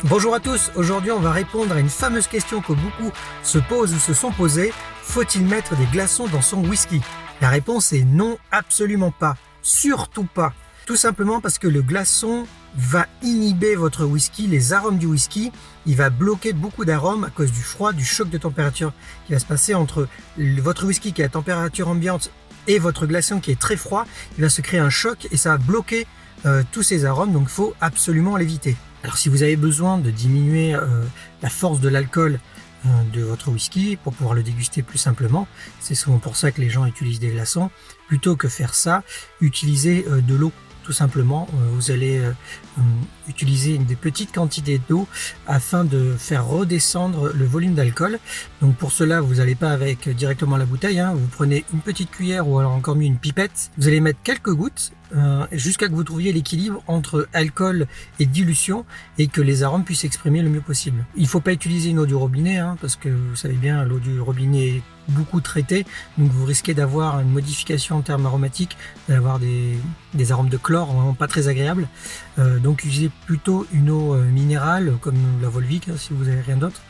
Bonjour à tous, aujourd'hui on va répondre à une fameuse question que beaucoup se posent ou se sont posées. Faut-il mettre des glaçons dans son whisky? La réponse est non, absolument pas. Surtout pas. Tout simplement parce que le glaçon va inhiber votre whisky, les arômes du whisky. Il va bloquer beaucoup d'arômes à cause du froid, du choc de température qui va se passer entre votre whisky qui est à température ambiante et votre glaçon qui est très froid. Il va se créer un choc et ça va bloquer tous ces arômes, donc il faut absolument l'éviter. Alors si vous avez besoin de diminuer la force de l'alcool de votre whisky pour pouvoir le déguster plus simplement, c'est souvent pour ça que les gens utilisent des glaçons. Plutôt que faire ça, utilisez de l'eau. Tout simplement, vous allez utiliser des petites quantités d'eau afin de faire redescendre le volume d'alcool. Donc pour cela, vous n'allez pas avec directement la bouteille, hein. Vous prenez une petite cuillère ou alors encore mieux une pipette. Vous allez mettre quelques gouttes jusqu'à que vous trouviez l'équilibre entre alcool et dilution et que les arômes puissent s'exprimer le mieux possible. Il ne faut pas utiliser une eau du robinet, hein, parce que vous savez bien, l'eau du robinet est beaucoup traitée, donc vous risquez d'avoir une modification en termes aromatiques, d'avoir des arômes de chlore vraiment pas très agréables. Donc utilisez plutôt une eau minérale comme la Volvic, hein, si vous n'avez rien d'autre,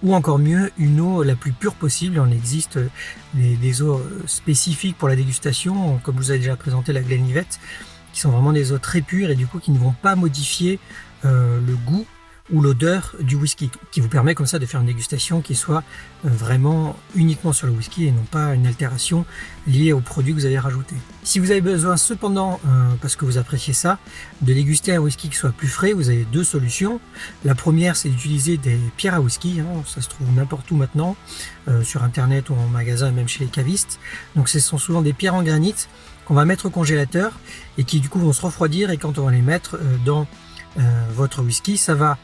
ou encore mieux une eau la plus pure possible. Il existe des eaux spécifiques pour la dégustation, comme je vous ai déjà présenté la Glenlivet, qui sont vraiment des eaux très pures et du coup qui ne vont pas modifier le goût ou l'odeur du whisky, qui vous permet comme ça de faire une dégustation qui soit vraiment uniquement sur le whisky et non pas une altération liée au produit que vous avez rajouté. Si vous avez besoin cependant, parce que vous appréciez ça, de déguster un whisky qui soit plus frais, vous avez deux solutions. La première, c'est d'utiliser des pierres à whisky, hein, ça se trouve n'importe où maintenant, sur internet ou en magasin, même chez les cavistes. Donc ce sont souvent des pierres en granit qu'on va mettre au congélateur et qui du coup vont se refroidir, et quand on va les mettre dans votre whisky, ça va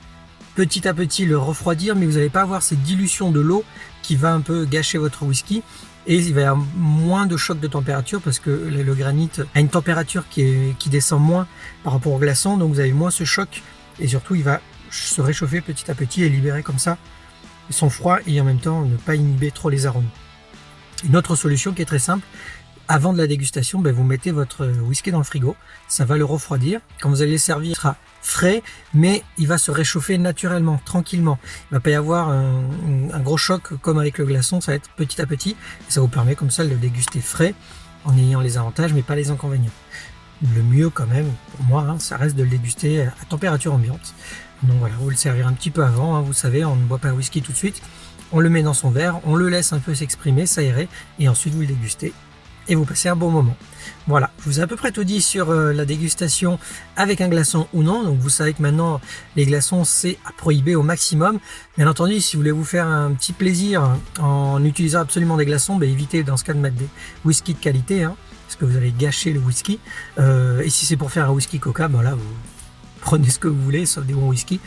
petit à petit le refroidir, mais vous n'allez pas avoir cette dilution de l'eau qui va un peu gâcher votre whisky, et il va y avoir moins de choc de température parce que le granit a une température qui descend moins par rapport au glaçon, donc vous avez moins ce choc et surtout il va se réchauffer petit à petit et libérer comme ça son froid et en même temps ne pas inhiber trop les arômes. Une autre solution qui est très simple: avant de la dégustation, vous mettez votre whisky dans le frigo, ça va le refroidir. Quand vous allez le servir, il sera frais, mais il va se réchauffer naturellement, tranquillement. Il ne va pas y avoir un gros choc comme avec le glaçon, ça va être petit à petit, et ça vous permet comme ça de le déguster frais, en ayant les avantages mais pas les inconvénients. Le mieux quand même, pour moi, hein, ça reste de le déguster à température ambiante. Donc voilà, vous le servir un petit peu avant, hein, vous savez, on ne boit pas un whisky tout de suite, on le met dans son verre, on le laisse un peu s'exprimer, s'aérer, et ensuite vous le dégustez. Et vous passez un bon moment. Voilà, je vous ai à peu près tout dit sur la dégustation avec un glaçon ou non. Donc vous savez que maintenant les glaçons c'est à prohiber au maximum. Bien entendu, si vous voulez vous faire un petit plaisir en utilisant absolument des glaçons, évitez dans ce cas de mettre des whisky de qualité, hein, parce que vous allez gâcher le whisky. Et si c'est pour faire un whisky coca, là vous prenez ce que vous voulez, sauf des bons whisky.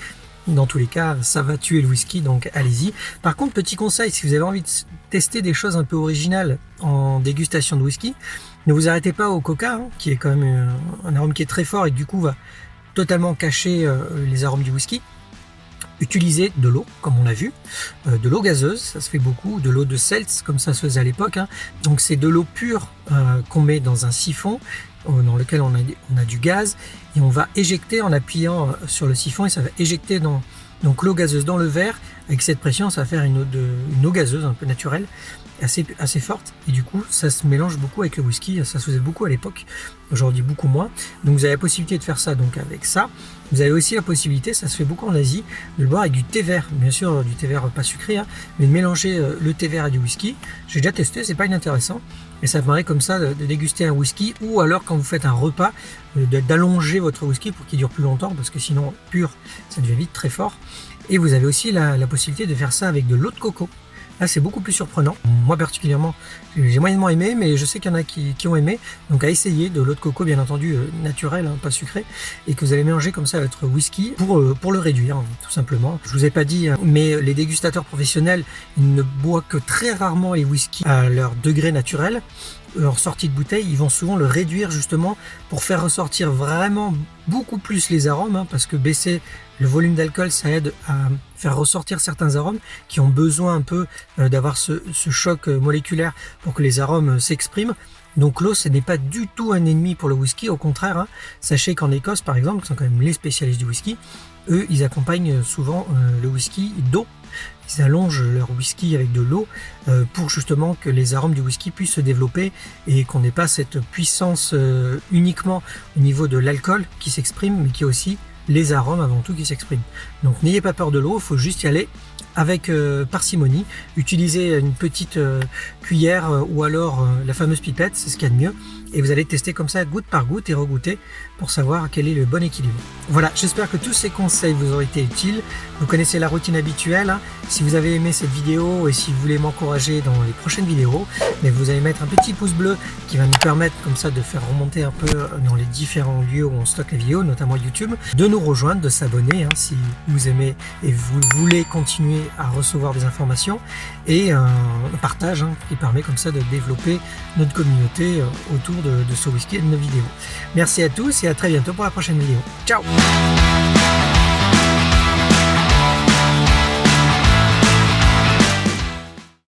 Dans tous les cas, ça va tuer le whisky, donc allez-y. Par contre, petit conseil, si vous avez envie de tester des choses un peu originales en dégustation de whisky, ne vous arrêtez pas au coca, hein, qui est quand même un arôme qui est très fort et du coup va totalement cacher les arômes du whisky. Utilisez de l'eau, comme on l'a vu, de l'eau gazeuse, ça se fait beaucoup, de l'eau de seltz, comme ça se faisait à l'époque, hein. Donc c'est de l'eau pure qu'on met dans un siphon, dans lequel on a du gaz, et on va éjecter en appuyant sur le siphon, et ça va éjecter donc l'eau gazeuse dans le verre. Avec cette pression, ça va faire une eau gazeuse un peu naturelle, assez forte, et du coup ça se mélange beaucoup avec le whisky. Ça se faisait beaucoup à l'époque, aujourd'hui beaucoup moins. Donc vous avez la possibilité de faire ça donc avec ça. Vous avez aussi la possibilité, ça se fait beaucoup en Asie, de le boire avec du thé vert, bien sûr du thé vert pas sucré, hein, mais de mélanger le thé vert à du whisky. J'ai déjà testé, c'est pas inintéressant, et ça permet comme ça de déguster un whisky, ou alors quand vous faites un repas, d'allonger votre whisky pour qu'il dure plus longtemps, parce que sinon pur ça devient vite très fort. Et vous avez aussi la possibilité de faire ça avec de l'eau de coco. Là, c'est beaucoup plus surprenant. Moi, particulièrement, j'ai moyennement aimé, mais je sais qu'il y en a qui ont aimé. Donc, à essayer de l'eau de coco, bien entendu, naturelle, hein, pas sucrée, et que vous allez mélanger comme ça votre whisky pour le réduire, hein, tout simplement. Je vous ai pas dit, hein, mais les dégustateurs professionnels, ils ne boivent que très rarement les whiskies à leur degré naturel. En sortie de bouteille, ils vont souvent le réduire justement pour faire ressortir vraiment beaucoup plus les arômes, hein, parce que baisser le volume d'alcool, ça aide à faire ressortir certains arômes qui ont besoin un peu d'avoir ce choc moléculaire pour que les arômes s'expriment. Donc l'eau, ce n'est pas du tout un ennemi pour le whisky, au contraire. Hein. Sachez qu'en Écosse, par exemple, qui sont quand même les spécialistes du whisky, eux, ils accompagnent souvent le whisky d'eau. Ils allongent leur whisky avec de l'eau pour justement que les arômes du whisky puissent se développer et qu'on n'ait pas cette puissance uniquement au niveau de l'alcool qui s'exprime, mais qui est aussi les arômes avant tout qui s'expriment. Donc n'ayez pas peur de l'eau, il faut juste y aller avec parcimonie. Utilisez une petite cuillère ou alors la fameuse pipette, c'est ce qu'il y a de mieux. Et vous allez tester comme ça goutte par goutte et regoûter pour savoir quel est le bon équilibre. Voilà, j'espère que tous ces conseils vous auront été utiles. Vous connaissez la routine habituelle. Hein. Si vous avez aimé cette vidéo et si vous voulez m'encourager dans les prochaines vidéos, mais vous allez mettre un petit pouce bleu qui va nous permettre comme ça de faire remonter un peu dans les différents lieux où on stocke les vidéos, notamment YouTube, de nous rejoindre, de s'abonner hein, si vous aimez et vous voulez continuer à recevoir des informations et un partage hein, qui permet comme ça de développer notre communauté autour de ce whisky et de nos vidéos. Merci à tous et à très bientôt pour la prochaine vidéo. Ciao!